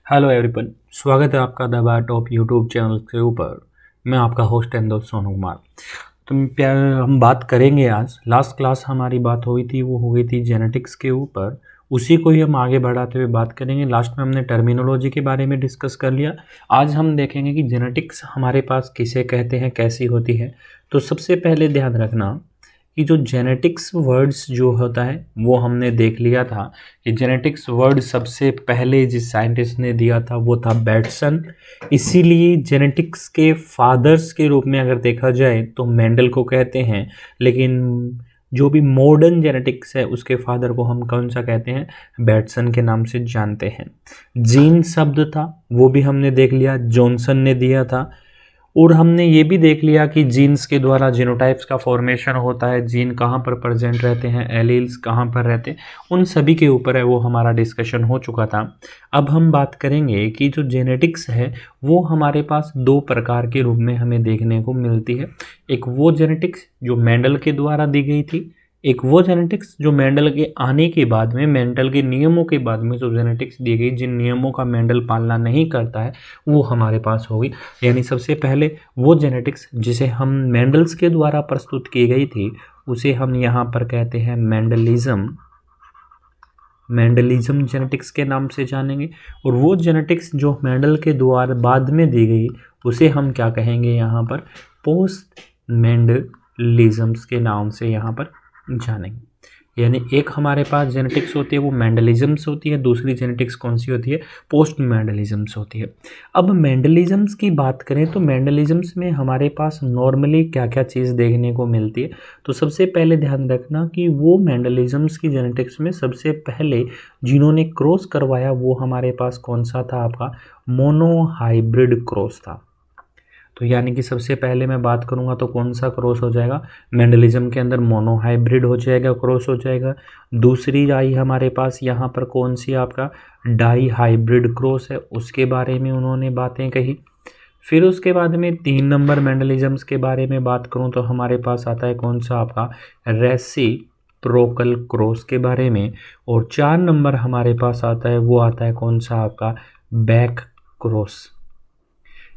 Hello everyone, स्वागत है आपका the bar top YouTube channel के ऊपर। मैं आपका होस्ट एंड दोस्त सोनू कुमार। तो प्यार हम बात करेंगे आज। लास्ट क्लास हमारी बात हुई थी, वो हो गई थी जेनेटिक्स के ऊपर। उसी को ही हम आगे बढ़ाते हुए बात करेंगे। लास्ट में हमने टर्मिनोलॉजी के बारे में डिस्कस कर लिया। आज हम देखेंगे कि जेनेटिक्स हमारे पास किसे कहते हैं, कैसी होती है। तो सबसे पहले ध्यान रखना कि जो जेनेटिक्स वर्ड्स जो होता है वो हमने देख लिया था कि जेनेटिक्स वर्ड सबसे पहले जिस साइंटिस्ट ने दिया था वो था बैटसन। इसीलिए जेनेटिक्स के फादर्स के रूप में अगर देखा जाए तो मेंडल को कहते हैं, लेकिन जो भी मॉडर्न जेनेटिक्स है उसके फादर को हम कौन सा कहते हैं, बैटसन के नाम से जानते हैं। जीन शब्द था वो भी हमने देख लिया, जॉनसन ने दिया था। और हमने ये भी देख लिया कि जीन्स के द्वारा जीनोटाइप्स का फॉर्मेशन होता है, जीन कहाँ पर प्रेजेंट रहते हैं, एलील्स कहाँ पर रहते हैं, उन सभी के ऊपर है वो हमारा डिस्कशन हो चुका था। अब हम बात करेंगे कि जो जेनेटिक्स है वो हमारे पास दो प्रकार के रूप में हमें देखने को मिलती है। एक वो जेनेटिक्स जो मेंडल के द्वारा दी गई थी, एक वो जेनेटिक्स जो मेंडल के आने के बाद में, मेंडल के नियमों के बाद में जो जेनेटिक्स दी गई, जिन नियमों का मेंडल पालना नहीं करता है वो हमारे पास होगी। यानी सबसे पहले वो जेनेटिक्स जिसे हम मेंडल्स के द्वारा प्रस्तुत की गई थी उसे हम यहाँ पर कहते हैं मेंडलिज्म। मेंडलिज्म जेनेटिक्स के नाम से जानेंगे। और वो जेनेटिक्स जो मेंडल के द्वारा बाद में दी गई उसे हम क्या कहेंगे यहाँ पर, पोस्ट मेंडलिज्म्स के नाम से यहाँ पर जानेंगे। यानी एक हमारे पास जेनेटिक्स होती है वो मेंडलिज्म्स होती है, दूसरी जेनेटिक्स कौन सी होती है, पोस्ट मेंडलिज्म्स होती है। अब मेंडलिज्म्स की बात करें तो मेंडलिज्म्स में हमारे पास नॉर्मली क्या क्या चीज़ देखने को मिलती है। तो सबसे पहले ध्यान रखना कि वो मेंडलिज्म्स की जेनेटिक्स में सबसे पहले जिन्होंने क्रॉस करवाया वो हमारे पास कौन सा था, आपका मोनोहाइब्रिड क्रॉस था। तो यानी कि सबसे पहले मैं बात करूंगा तो कौन सा क्रॉस हो जाएगा, मेंडलिज्म के अंदर मोनोहाइब्रिड हो जाएगा, क्रॉस हो जाएगा। दूसरी आई हमारे पास यहाँ पर कौन सी, आपका डाई हाइब्रिड क्रॉस है, उसके बारे में उन्होंने बातें कही। फिर उसके बाद में 3 नंबर मेंडलिज्म्स के बारे में बात करूँ तो हमारे पास आता है कौन सा, आपका रेसिप्रोकल क्रॉस के बारे में। और 4 नंबर हमारे पास आता है वो आता है कौन सा, आपका बैक क्रॉस।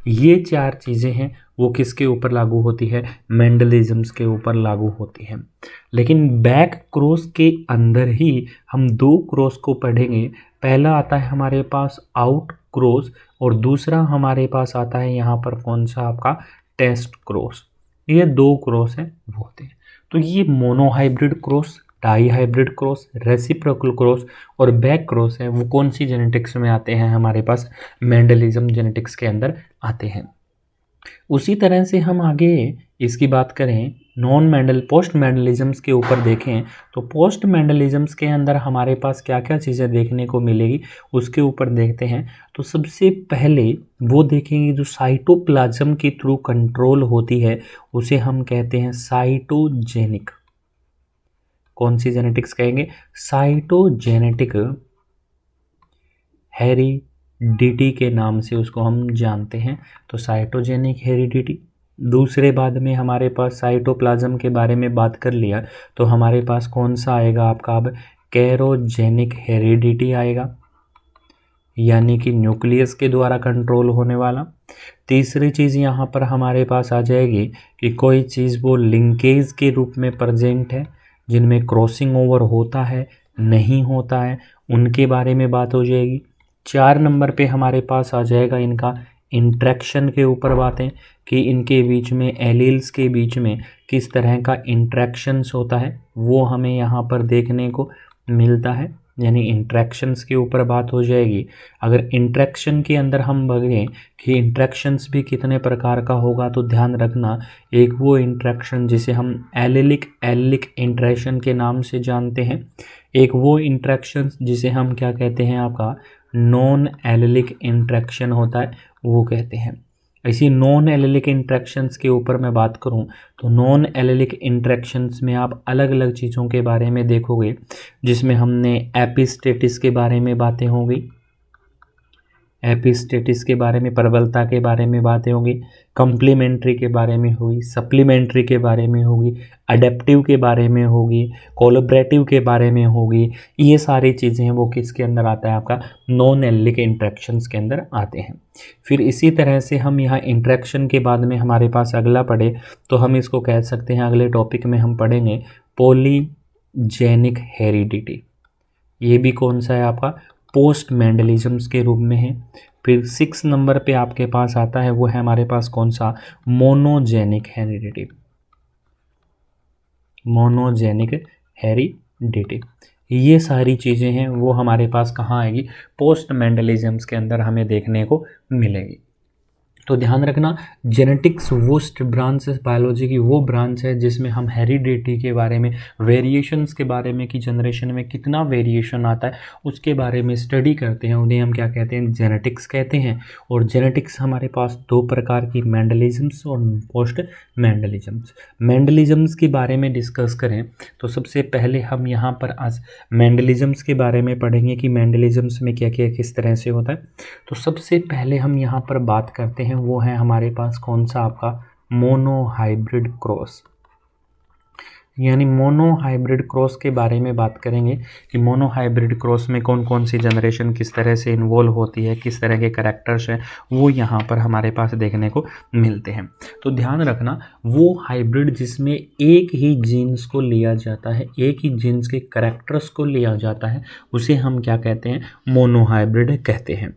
ये 4 चीज़ें हैं वो किसके ऊपर लागू होती है, मेंडलिज्म्स के ऊपर लागू होती हैं। लेकिन बैक क्रॉस के अंदर ही हम 2 क्रॉस को पढ़ेंगे। पहला आता है हमारे पास आउट क्रॉस और दूसरा हमारे पास आता है यहाँ पर कौन सा, आपका टेस्ट क्रॉस। ये 2 क्रॉस हैं वो होते हैं। तो ये monohybrid cross, dihybrid cross, reciprocal cross और बैक क्रॉस है वो कौन सी जेनेटिक्स में आते हैं, हमारे पास मेंडलिज्म जेनेटिक्स के अंदर आते हैं। उसी तरह से हम आगे इसकी बात करें नॉन मेंडल पोस्ट मेंडलिज्म्स के ऊपर देखें तो पोस्ट मेंडलिज्म्स के अंदर हमारे पास क्या क्या चीज़ें देखने को मिलेगी उसके ऊपर देखते हैं। तो सबसे पहले वो देखेंगे जो साइटोप्लाज्म के थ्रू कंट्रोल होती है उसे हम कहते हैं साइटोजेनिक। कौन सी जेनेटिक्स कहेंगे, साइटोजेनेटिक हेरिडिटी के नाम से उसको हम जानते हैं। तो साइटोजेनिक हेरिडिटी। दूसरे बाद में हमारे पास साइटोप्लाज्म के बारे में बात कर लिया तो हमारे पास कौन सा आएगा, आपका अब कैरोजेनिक हेरिडिटी आएगा, यानी कि न्यूक्लियस के द्वारा कंट्रोल होने वाला। तीसरी चीज़ यहाँ पर हमारे पास आ जाएगी कि कोई चीज़ वो लिंकेज के रूप में प्रेजेंट है, जिनमें क्रॉसिंग ओवर होता है नहीं होता है, उनके बारे में बात हो जाएगी। 4 नंबर पे हमारे पास आ जाएगा इनका इंट्रैक्शन के ऊपर बातें कि इनके बीच में, एलील्स के बीच में किस तरह का इंट्रैक्शंस होता है वो हमें यहाँ पर देखने को मिलता है, यानी इंट्रैक्शंस के ऊपर बात हो जाएगी। अगर इंट्रैक्शन के अंदर हम बगें कि इंट्रैक्शंस भी कितने प्रकार का होगा तो ध्यान रखना, एक वो इंट्रैक्शन जिसे हम एलिक इंट्रैक्शन के नाम से जानते हैं, एक वो इंट्रैक्शन जिसे हम क्या कहते हैं, आपका नॉन एलिक इंट्रैक्शन होता है वो कहते हैं। इसी नॉन एलिक इंट्रैक्शंस के ऊपर मैं बात करूं तो नॉन एलिक इंट्रैक्शंस में आप अलग अलग चीज़ों के बारे में देखोगे, जिसमें हमने एपिस्टेटिस के बारे में बातें होंगी। एपिस्टेटिस के बारे में, प्रबलता के बारे में बातें होंगी, कम्प्लीमेंट्री के बारे में होगी, सप्लीमेंट्री के बारे में होगी, अडेप्टिव के बारे में होगी, कोलैबोरेटिव के बारे में होगी। ये सारी चीज़ें हैं वो किसके अंदर आता है, आपका नॉन एलिलिक इंटरेक्शंस के अंदर आते हैं। फिर इसी तरह से हम यहाँ इंटरेक्शन के बाद में हमारे पास अगला पढ़े तो हम इसको कह सकते हैं, अगले टॉपिक में हम पढ़ेंगे पॉलीजेनिक हेरिडिटी। ये भी कौन सा है, आपका पोस्ट मेंडलिज्म्स के रूप में है। फिर 6 नंबर पे आपके पास आता है वो है हमारे पास कौन सा, मोनोजेनिक हेरिडिटी। मोनोजेनिक हेरिडिटी, ये सारी चीज़ें हैं वो हमारे पास कहाँ आएगी, पोस्ट मेंडलिज्म्स के अंदर हमें देखने को मिलेगी। तो ध्यान रखना, जेनेटिक्स वो ब्रांच है बायोलॉजी की, वो ब्रांच है जिसमें हम हेरिडिटी के बारे में, वेरिएशंस के बारे में कि जनरेशन में कितना वेरिएशन आता है उसके बारे में स्टडी करते हैं। उन्हें हम क्या कहते हैं, जेनेटिक्स कहते हैं। और जेनेटिक्स हमारे पास 2 प्रकार की, मेंडलिज्म्स और पोस्ट मेंडलिज्म्स। मेंडलिज्म्स के बारे में डिस्कस करें तो सबसे पहले हम यहाँ पर आज मेंडलिज्म्स के बारे में पढ़ेंगे कि मेंडलिज्म्स में क्या क्या किस तरह से होता है। तो सबसे पहले हम यहाँ पर बात करते हैं वो है हमारे पास कौन सा, आपका मोनोहाइब्रिड क्रॉस। यानी मोनोहाइब्रिड क्रॉस के बारे में बात करेंगे कि मोनोहाइब्रिड क्रॉस में कौन कौन सी जनरेशन किस तरह से इन्वॉल्व होती है, किस तरह के करैक्टर्स हैं वो यहाँ पर हमारे पास देखने को मिलते हैं। तो ध्यान रखना, वो हाइब्रिड जिसमें एक ही जीन्स को लिया जाता है, एक ही जीन्स के करैक्टर्स को लिया जाता है, उसे हम क्या कहते हैं, मोनोहाइब्रिड कहते हैं।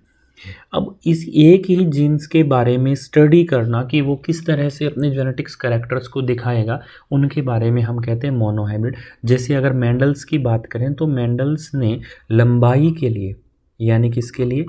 अब इस एक ही जीन्स के बारे में स्टडी करना कि वो किस तरह से अपने जेनेटिक्स कैरेक्टर्स को दिखाएगा, उनके बारे में हम कहते हैं मोनोहाइब्रिड। जैसे अगर मेंडल्स की बात करें तो मेंडल्स ने लंबाई के लिए, यानी किसके लिए,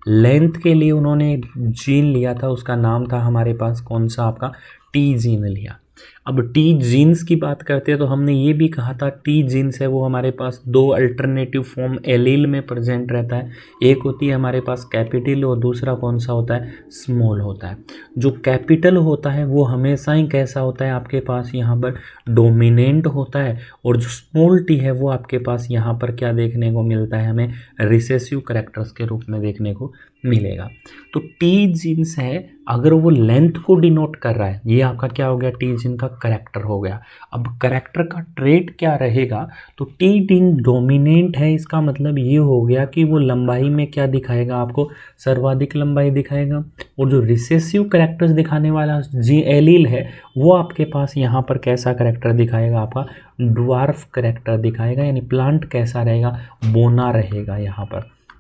लेंथ के लिए उन्होंने जीन लिया था, उसका नाम था हमारे पास कौन सा, आपका टी जीन लिया। अब टी जीन्स की बात करते हैं तो हमने ये भी कहा था टी जीन्स है वो हमारे पास 2 अल्टरनेटिव फॉर्म एलील में प्रेजेंट रहता है। एक होती है हमारे पास कैपिटल और दूसरा कौन सा होता है, स्मॉल होता है। जो कैपिटल होता है वो हमेशा ही कैसा होता है, आपके पास यहाँ पर डोमिनेंट होता है, और जो स्मॉल टी है वो आपके पास यहाँ पर क्या देखने को मिलता है, हमें रिसेसिव कैरेक्टर्स के रूप में देखने को मिलेगा। तो टी जीन्स है, अगर वो लेंथ को डिनोट कर रहा है, ये आपका क्या हो गया, टी जीन का करैक्टर हो गया। अब करैक्टर का ट्रेट क्या रहेगा, तो टी जीन डोमिनेंट है, इसका मतलब ये हो गया कि वो लंबाई में क्या दिखाएगा, आपको सर्वाधिक लंबाई दिखाएगा। और जो रिसेसिव करैक्टर्स दिखाने वाला जी एलील है वो आपके पास यहाँ पर कैसा करैक्टर दिखाएगा, आपका ड्वार्फ करैक्टर दिखाएगा। यानी प्लांट कैसा रहेगा, बोना रहेगा।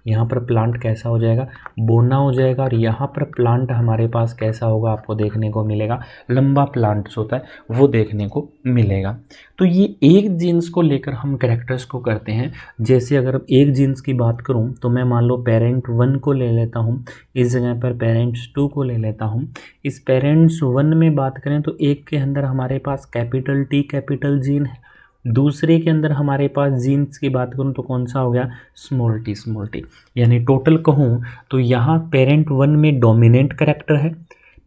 यहाँ पर प्लांट कैसा हो जाएगा, बोना हो जाएगा। और यहाँ पर प्लांट हमारे पास कैसा होगा, आपको देखने को मिलेगा, लंबा प्लांट्स होता है वो देखने को मिलेगा। तो ये एक जीन्स को लेकर हम कैरेक्टर्स को करते हैं। जैसे अगर एक जीन्स की बात करूँ तो मैं मान लो पेरेंट 1 को ले लेता हूँ, इस जगह पर पेरेंट्स 2 को ले लेता हूँ। इस पेरेंट्स 1 में बात करें तो एक के अंदर हमारे पास कैपिटल टी कैपिटल जीन है, दूसरे के अंदर हमारे पास जीन्स की बात करूं तो कौन सा हो गया, स्मॉल टी। यानी टोटल कहूं तो यहाँ पेरेंट 1 में डोमिनेंट कैरेक्टर है,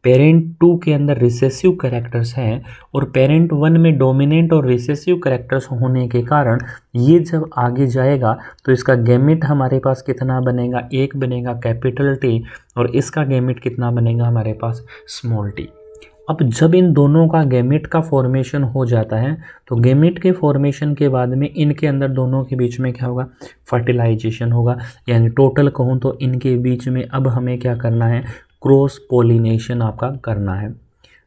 पेरेंट 2 के अंदर रिसेसिव कैरेक्टर्स हैं, और पेरेंट 1 में डोमिनेंट और रिसेसिव कैरेक्टर्स होने के कारण ये जब आगे जाएगा तो इसका गैमेट हमारे पास कितना बनेगा, एक बनेगा कैपिटल टी, और इसका गैमेट कितना बनेगा हमारे पास, स्मॉल टी। अब जब इन दोनों का गैमेट का फॉर्मेशन हो जाता है तो गैमेट के फॉर्मेशन के बाद में इनके अंदर दोनों के बीच में क्या होगा, फर्टिलाइजेशन होगा। यानी टोटल कहूँ तो इनके बीच में अब हमें क्या करना है, क्रॉस पोलिनेशन आपका करना है।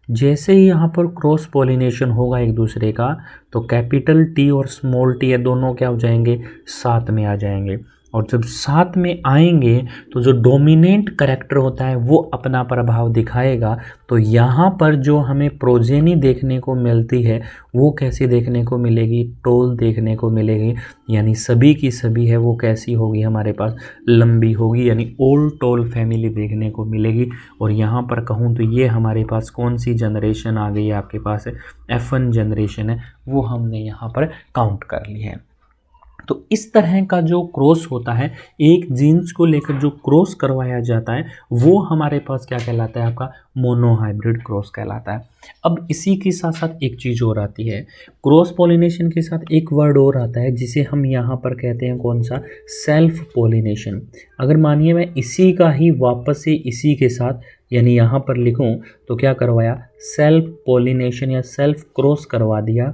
जैसे ही यहाँ पर क्रॉस पोलिनेशन होगा एक दूसरे का, तो कैपिटल टी और स्मॉल टी दोनों क्या हो जाएंगे, साथ में आ जाएंगे। और जब साथ में आएंगे तो जो डोमिनेंट करैक्टर होता है वो अपना प्रभाव दिखाएगा। तो यहाँ पर जो हमें प्रोजेनी देखने को मिलती है वो कैसी देखने को मिलेगी, टोल देखने को मिलेगी। यानी सभी की सभी है वो कैसी होगी, हमारे पास लंबी होगी, यानी ओल्ड टोल फैमिली देखने को मिलेगी। और यहाँ पर कहूँ तो ये हमारे पास कौन सी जनरेशन आ गई है, आपके पास F1 जनरेशन है, वो हमने यहाँ पर काउंट कर ली है। तो इस तरह का जो क्रॉस होता है, एक जीन्स को लेकर जो क्रॉस करवाया जाता है, वो हमारे पास क्या कहलाता है, आपका मोनोहाइब्रिड क्रॉस कहलाता है। अब इसी के साथ साथ एक चीज़ और आती है, क्रॉस पॉलिनेशन के साथ एक वर्ड और आता है जिसे हम यहाँ पर कहते हैं कौन सा, सेल्फ पॉलिनेशन। अगर मानिए मैं इसी का ही वापस से इसी के साथ यानी यहाँ पर लिखूँ तो क्या करवाया, सेल्फ पॉलिनेशन या सेल्फ क्रॉस करवा दिया,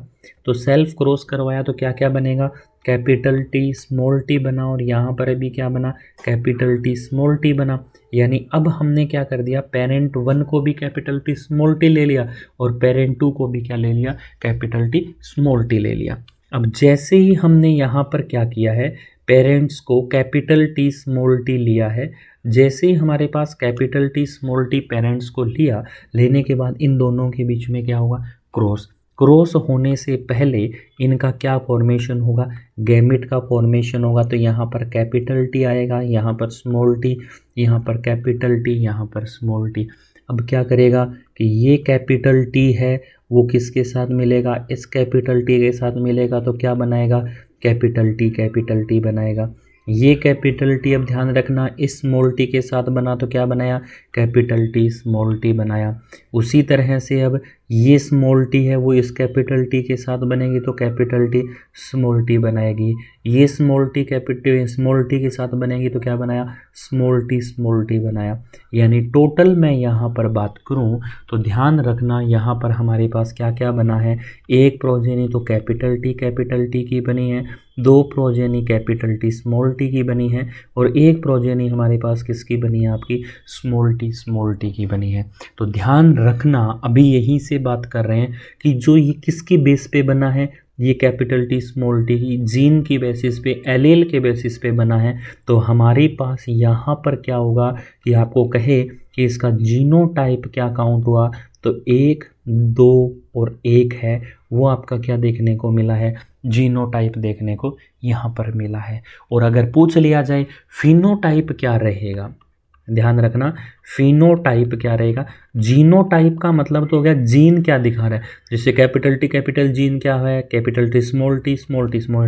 तो सेल्फ क्रॉस करवाया तो क्या क्या बनेगा, कैपिटल टी स्मॉल टी बना, और यहाँ पर अभी क्या बना, कैपिटल टी स्मॉल टी बना। यानी अब हमने क्या कर दिया, पेरेंट 1 को भी कैपिटल टी स्मॉल टी ले लिया और पेरेंट 2 को भी क्या ले लिया, कैपिटल टी स्मॉल टी ले लिया। अब जैसे ही हमने यहाँ पर क्या किया है, पेरेंट्स को कैपिटल टी स्मॉल टी लिया है, जैसे ही हमारे पास capital T small T parents को लिया, लेने के बाद इन दोनों के बीच में क्या होगा, क्रॉस। क्रॉस होने से पहले इनका क्या फॉर्मेशन होगा, गैमेट का फॉर्मेशन होगा। तो यहाँ पर कैपिटल टी आएगा, यहाँ पर स्मॉल टी, यहाँ पर कैपिटल टी, यहाँ पर स्मॉल टी। अब क्या करेगा कि ये कैपिटल टी है वो किसके साथ मिलेगा, इस कैपिटल टी के साथ मिलेगा, तो क्या बनाएगा, कैपिटल टी बनाएगा। ये कैपिटल टी, अब ध्यान रखना, इस स्मॉल टी के साथ बना तो क्या बनाया, कैपिटल टी स्मॉल टी बनाया। उसी तरह से अब ये स्मॉल टी है वो इस कैपिटल टी के साथ बनेगी तो कैपिटल टी स्मॉल टी बनाएगी। ये small T capital small T के साथ बनेगी तो क्या बनाया, स्मॉल टी बनाया। यानी टोटल मैं यहाँ पर बात करूँ तो ध्यान रखना, यहाँ पर हमारे पास क्या क्या बना है, एक प्रोजेनी तो कैपिटल टी की बनी है, 2 progeny capital T small T की बनी है, और एक प्रोजेनी हमारे पास किसकी बनी है, आपकी स्मॉल टी की बनी है। तो ध्यान रखना, अभी यहीं से बात कर रहे हैं कि जो ये किसकी बेस पे बना है, ये कैपिटल टी स्मॉल टी की जीन की बेसिस पे, एलील के बेसिस पे बना है। तो हमारे पास यहाँ पर क्या होगा कि आपको कहे कि इसका जीनोटाइप क्या काउंट हुआ, तो 1, 2 और 1 है, वो आपका क्या देखने को मिला है, जीनोटाइप देखने को यहाँ पर मिला है। और अगर पूछ लिया जाए फिनोटाइप क्या रहेगा, ध्यान रखना, फिनोटाइप क्या रहेगा, जीनोटाइप का मतलब तो हो गया जीन क्या दिखा रहा है। जैसे कैपिटल जीन क्या है, कैपिटल टी स्मॉल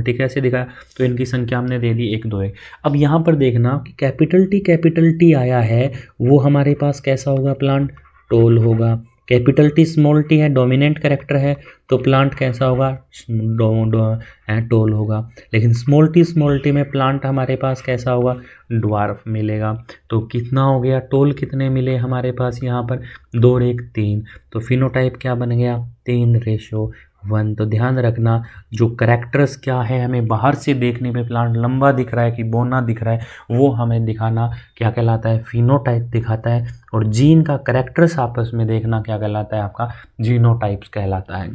टी कैसे दिखा, तो इनकी संख्या हमने दे दी 1, 2, 1। अब यहाँ पर देखना कि कैपिटल टी आया है वो हमारे पास कैसा होगा, प्लांट टोल होगा। कैपिटल टी स्मॉल टी है, डोमिनेंट कैरेक्टर है, तो प्लांट कैसा होगा, टोल होगा। लेकिन स्मॉल टी में प्लांट हमारे पास कैसा होगा, ड्वार्फ मिलेगा। तो कितना हो गया, टोल कितने मिले हमारे पास यहाँ पर, 2 और 1 3। तो फिनोटाइप क्या बन गया, 3:1। तो ध्यान रखना, जो करेक्टर्स क्या है, हमें बाहर से देखने में प्लांट लंबा दिख रहा है कि बोना दिख रहा है, वो हमें दिखाना क्या कहलाता है, फिनोटाइप दिखाता है। और जीन का करेक्टर्स आपस में देखना क्या कहलाता है, आपका जीनोटाइप्स कहलाता है।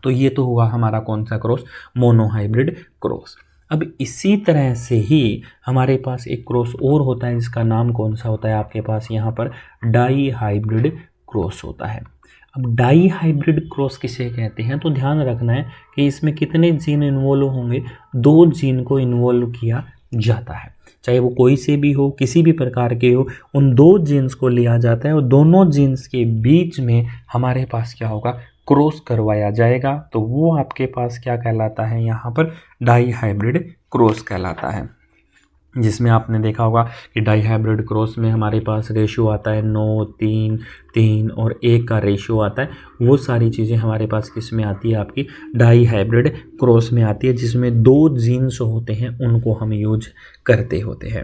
तो ये तो हुआ हमारा कौन सा क्रॉस, मोनोहाइब्रिड क्रॉस। अब इसी तरह से ही हमारे पास एक क्रॉस और होता है जिसका नाम कौन सा होता है, आपके पास यहाँ पर डाई हाइब्रिड क्रॉस होता है। अब डाई हाइब्रिड क्रॉस किसे कहते हैं, तो ध्यान रखना है कि इसमें कितने जीन इन्वॉल्व होंगे, 2 जीन को इन्वॉल्व किया जाता है, चाहे वो कोई से भी हो, किसी भी प्रकार के हो, उन 2 जीन्स को लिया जाता है और दोनों जीन्स के बीच में हमारे पास क्या होगा, क्रॉस करवाया जाएगा। तो वो आपके पास क्या कहलाता है, यहाँ पर डाई हाइब्रिड क्रॉस कहलाता है। जिसमें आपने देखा होगा कि डाई हाइब्रिड क्रॉस में हमारे पास रेशियो आता है 9, 3, 3 और 1 का रेशियो आता है। वो सारी चीज़ें हमारे पास किस में आती है, आपकी डाई हाइब्रिड क्रॉस में आती है, जिसमें 2 जीन्स होते हैं उनको हम यूज करते होते हैं।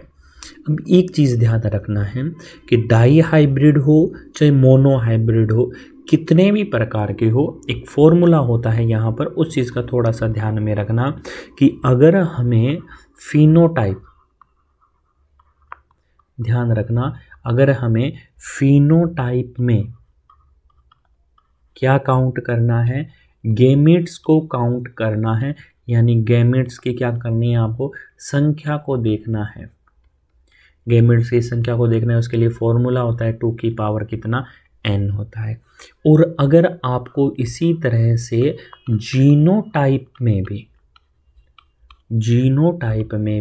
अब एक चीज़ ध्यान रखना है कि डाई हाइब्रिड हो चाहे मोनो हाइब्रिड हो, कितने भी प्रकार के हो, एक फॉर्मूला होता है यहाँ पर, उस चीज़ का थोड़ा सा ध्यान में रखना कि अगर हमें फिनोटाइप, ध्यान रखना, अगर हमें फिनोटाइप में क्या काउंट करना है, गैमेट्स को काउंट करना है, यानी गैमेट्स की क्या करनी है, आपको संख्या को देखना है। गैमेट्स की संख्या को देखना है, उसके लिए फॉर्मूला होता है 2 की पावर कितना, n होता है। और अगर आपको इसी तरह से जीनोटाइप में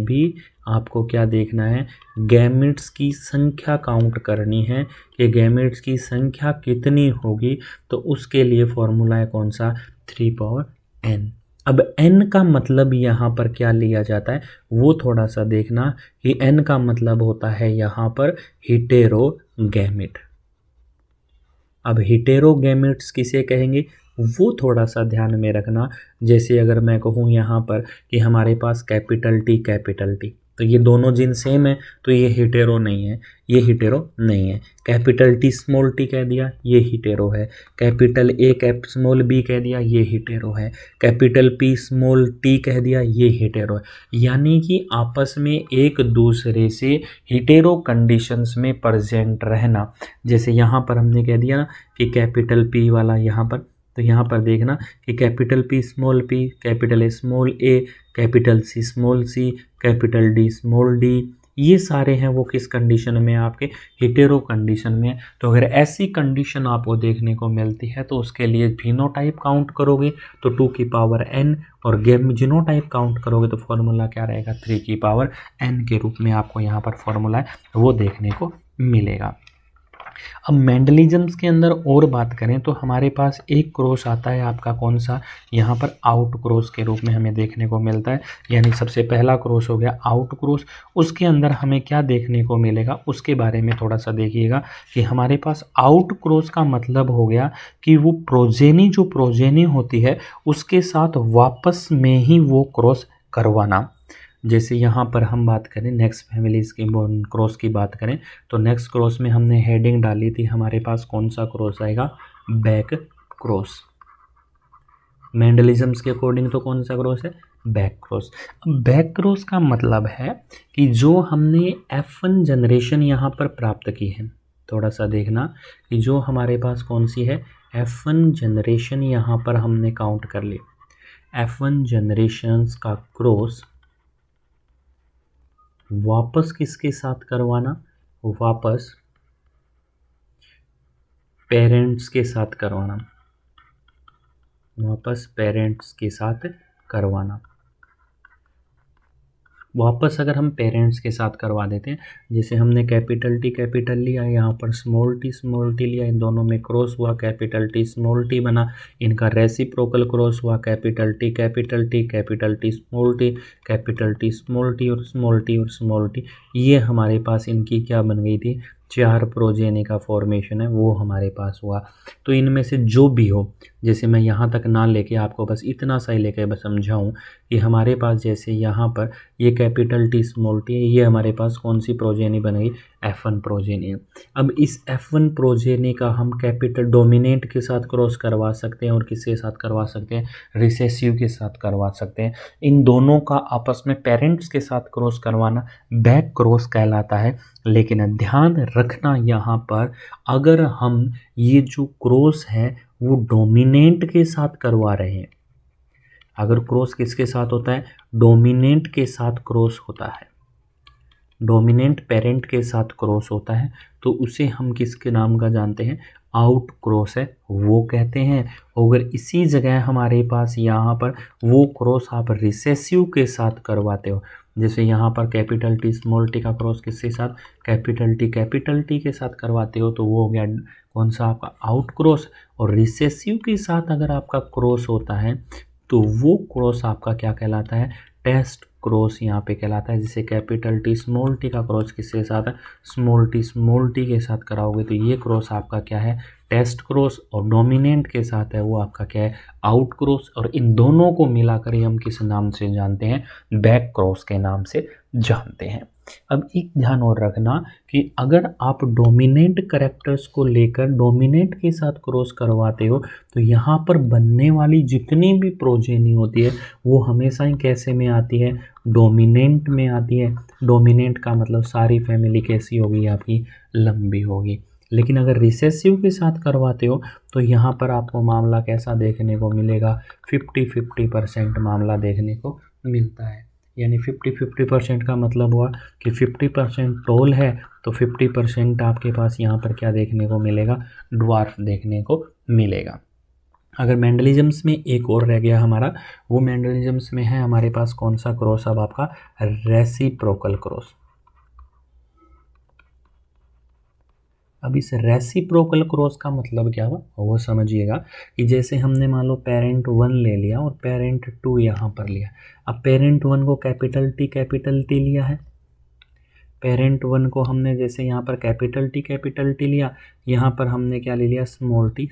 भी आपको क्या देखना है, गैमेट्स की संख्या काउंट करनी है कि गैमेट्स की संख्या कितनी होगी, तो उसके लिए फॉर्मूला है कौन सा, 3 पावर n। अब एन का मतलब यहाँ पर क्या लिया जाता है वो थोड़ा सा देखना कि एन का मतलब होता है यहाँ पर हेटेरोगैमेट। अब हेटेरोगैमेट्स किसे कहेंगे वो थोड़ा सा ध्यान में रखना। जैसे अगर मैं कहूँ यहाँ पर कि हमारे पास कैपिटल टी, तो ये दोनों जीन सेम है तो ये हेटेरो नहीं है, ये हेटेरो नहीं है। कैपिटल टी स्मॉल टी कह दिया ये हेटेरो है, capital A cap small B कह दिया ये हेटेरो है, कैपिटल पी स्मॉल टी कह दिया ये हेटेरो है। यानी कि आपस में एक दूसरे से हेटेरो कंडीशंस में प्रेजेंट रहना। जैसे यहाँ पर हमने कह दिया ना कि कैपिटल पी वाला यहाँ पर, तो यहाँ पर देखना कि capital P small P, capital A small A, capital C small C, capital D small D, ये सारे हैं वो किस कंडीशन में आपके हेटेरो कंडीशन में। तो अगर ऐसी कंडीशन आपको देखने को मिलती है तो उसके लिए फिनोटाइप काउंट करोगे तो 2 की पावर n, और जीनोटाइप काउंट करोगे तो फॉर्मूला क्या रहेगा 3 की पावर n के रूप में आपको यहाँ पर फॉर्मूला है वो देखने को मिलेगा। अब मेंडलिज्म्स के अंदर और बात करें तो हमारे पास एक क्रॉस आता है आपका कौन सा, यहाँ पर आउट क्रॉस के रूप में हमें देखने को मिलता है। यानी सबसे पहला क्रॉस हो गया आउट क्रॉस। उसके अंदर हमें क्या देखने को मिलेगा उसके बारे में थोड़ा सा देखिएगा कि हमारे पास आउट क्रॉस का मतलब हो गया कि वो जो प्रोजेनी होती है उसके साथ वापस में ही वो क्रॉस करवाना। जैसे यहाँ पर हम बात करें नेक्स्ट फैमिलीज़ की क्रॉस की बात करें तो नेक्स्ट क्रॉस में हमने हेडिंग डाली थी, हमारे पास कौन सा क्रॉस आएगा बैक क्रॉस। मेंडलिज्म्स के अकॉर्डिंग तो कौन सा क्रॉस है बैक क्रॉस। अब बैक क्रॉस का मतलब है कि जो हमने F1 जनरेशन यहाँ पर प्राप्त की है, थोड़ा सा देखना कि जो हमारे पास कौन सी है F1 जनरेशन यहाँ पर हमने काउंट कर ली। F1 जनरेशन्स का क्रॉस वापस किसके साथ करवाना, वापस पेरेंट्स के साथ करवाना, वापस पेरेंट्स के साथ करवाना। वापस अगर हम पेरेंट्स के साथ करवा देते हैं, जैसे हमने कैपिटल टी लिया, यहाँ पर स्मॉल टी लिया, इन दोनों में क्रॉस हुआ, कैपिटल टी स्मॉल टी बना, इनका रेसिप्रोकल क्रॉस हुआ, capital T small T, capital T small T और स्मॉल टी, ये हमारे पास इनकी क्या बन गई थी 4 प्रोजेनी का फॉर्मेशन है वो हमारे पास हुआ। तो इनमें से जो भी हो, जैसे मैं यहाँ तक ना लेके आपको बस इतना सा ही लेके बस समझाऊँ कि हमारे पास जैसे यहाँ पर ये कैपिटल टी स्मॉल टी है, ये हमारे पास कौन सी प्रोजेनी बन गई F1 प्रोजेनी है। अब इस F1 प्रोजेनी का हम कैपिटल डोमिनेंट के साथ क्रॉस करवा सकते हैं और किसके साथ करवा सकते हैं रिसेसिव के साथ करवा सकते हैं। इन दोनों का आपस में पेरेंट्स के साथ क्रॉस करवाना बैक क्रॉस कहलाता है। लेकिन ध्यान रखना यहाँ पर अगर हम ये जो क्रॉस है वो डोमिनेंट के साथ करवा रहे हैं, अगर क्रॉस किसके साथ होता है डोमिनेंट के साथ क्रॉस होता है, डोमिनेंट पेरेंट के साथ क्रॉस होता है तो उसे हम किसके नाम का जानते हैं आउट क्रॉस है वो कहते हैं। अगर इसी जगह हमारे पास यहाँ पर वो क्रॉस आप रिसेसिव के साथ करवाते हो, जैसे यहाँ पर कैपिटल टी स्मॉल टी का क्रॉस किसके साथ कैपिटल टी के साथ करवाते हो तो वो हो गया कौन सा आपका आउट क्रॉस। और रिसेसिव के साथ अगर आपका क्रॉस होता है तो वो क्रॉस आपका क्या कहलाता है टेस्ट क्रॉस यहाँ पे कहलाता है। जैसे कैपिटल टी स्मॉल टी का क्रॉस किसके साथ है स्मॉल टी के साथ कराओगे तो ये क्रॉस आपका क्या है टेस्ट क्रॉस, और डोमिनेंट के साथ है वो आपका क्या है आउट क्रॉस। और इन दोनों को मिलाकर ही हम किस नाम से जानते हैं बैक क्रॉस के नाम से जानते हैं। अब एक ध्यान और रखना कि अगर आप डोमिनेंट कैरेक्टर्स को लेकर डोमिनेंट के साथ क्रॉस करवाते हो तो यहाँ पर बनने वाली जितनी भी प्रोजेनी होती है वो हमेशा ही कैसे में आती है डोमिनेंट में आती है। डोमिनेंट का मतलब सारी फैमिली कैसी होगी आपकी लंबी होगी। लेकिन अगर रिसेसिव के साथ करवाते हो तो यहाँ पर आपको मामला कैसा देखने को मिलेगा 50-50% मामला देखने को मिलता है। यानी 50-50% का मतलब हुआ कि 50% टॉल है तो 50% आपके पास यहाँ पर क्या देखने को मिलेगा ड्वार्फ देखने को मिलेगा। अगर मेंडलिज्म्स में एक और रह गया हमारा, वो मेंडलिज्म्स में है हमारे पास कौन सा क्रॉस अब आपका रेसिप्रोकल क्रॉस। अब इस रेसिप्रोकल क्रॉस का मतलब क्या हुआ वो समझिएगा कि जैसे हमने मान लो पेरेंट 1 ले लिया और पेरेंट 2 यहाँ पर लिया। अब पेरेंट 1 को कैपिटल टी लिया है, पेरेंट 1 को हमने जैसे यहाँ पर कैपिटल टी लिया, यहाँ पर हमने क्या ले लिया स्मॉल टी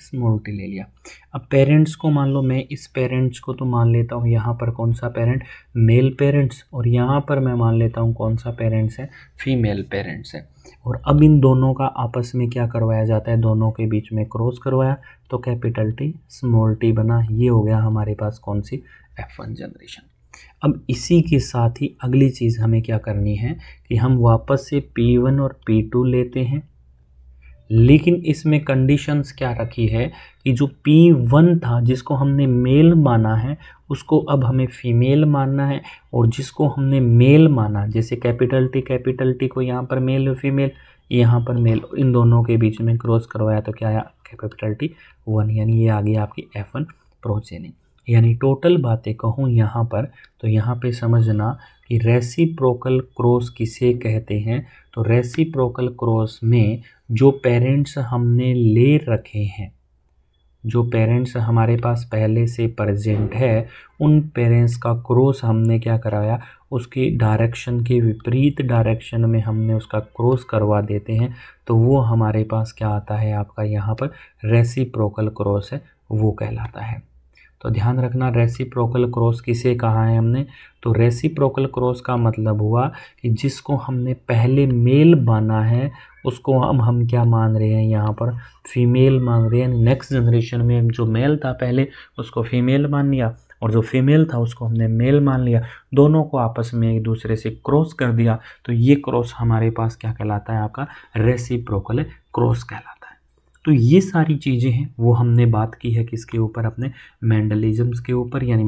ले लिया। अब पेरेंट्स को मान लो, मैं इस पेरेंट्स को तो मान लेता हूँ यहाँ पर कौन सा पेरेंट मेल पेरेंट्स, और यहाँ पर मैं मान लेता हूँ कौन सा पेरेंट्स है फीमेल पेरेंट्स है। और अब इन दोनों का आपस में क्या करवाया जाता है, दोनों के बीच में क्रॉस करवाया तो कैपिटल टी स्मॉल टी बना। ये हो गया हमारे पास कौन सी F1 जनरेशन। अब इसी के साथ ही अगली चीज़ हमें क्या करनी है कि हम वापस से P1 और P2 लेते हैं, लेकिन इसमें कंडीशंस क्या रखी है कि जो P1 था जिसको हमने मेल माना है उसको अब हमें फीमेल मानना है, और जिसको हमने मेल माना जैसे कैपिटल टी को यहाँ पर मेल और फीमेल, यहाँ पर मेल, इन दोनों के बीच में क्रॉस करवाया तो क्या आया कैपिटल टी 1, यानी ये आ गई आपकी F1 प्रोजेनी। यानी टोटल बातें कहूँ यहाँ पर तो यहाँ पे समझना कि रेसिप्रोकल क्रॉस किसे कहते हैं। तो रेसिप्रोकल क्रॉस में जो पेरेंट्स हमने ले रखे हैं, जो पेरेंट्स हमारे पास पहले से प्रेजेंट है, उन पेरेंट्स का क्रॉस हमने क्या कराया, उसकी डायरेक्शन के विपरीत डायरेक्शन में हमने उसका क्रॉस करवा देते हैं, तो वो हमारे पास क्या आता है आपका यहाँ पर रेसिप्रोकल क्रॉस है, वो कहलाता है। तो ध्यान रखना रेसिप्रोकल क्रॉस किसे कहा है हमने, तो रेसिप्रोकल क्रॉस का मतलब हुआ कि जिसको हमने पहले मेल माना है उसको हम क्या मान रहे हैं यहाँ पर फीमेल मान रहे हैं। नेक्स्ट जनरेशन में जो मेल था पहले उसको फीमेल मान लिया, और जो फीमेल था उसको हमने मेल मान लिया, दोनों को आपस में एक दूसरे से क्रॉस कर दिया, तो ये क्रॉस हमारे पास क्या कहलाता है आपका रेसिप्रोकल क्रॉस कहलाता है। तो ये सारी चीज़ें हैं वो हमने बात की है किसके ऊपर, अपने मेंडलिज्म्स के ऊपर, यानी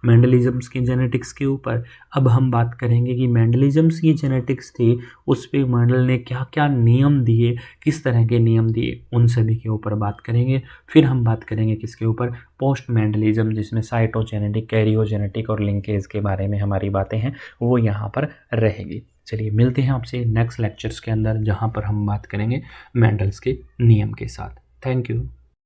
मेंडलिज्म्स की जेनेटिक्स के ऊपर। अब हम बात करेंगे कि मेंडलिज्म्स की जेनेटिक्स थी उस पर मेंडल ने क्या क्या नियम दिए, किस तरह के नियम दिए, उन सभी के ऊपर बात करेंगे। फिर हम बात करेंगे किसके ऊपर, पोस्ट मेंडलिज्म, जिसमें साइटोजेनेटिक, कैरियोजेनेटिक और लिंकेज के बारे में हमारी बातें हैं वो यहाँ पर रहेगी। चलिए मिलते हैं आपसे नेक्स्ट लेक्चर्स के अंदर जहाँ पर हम बात करेंगे मेंडल्स के नियम के साथ। Thank you.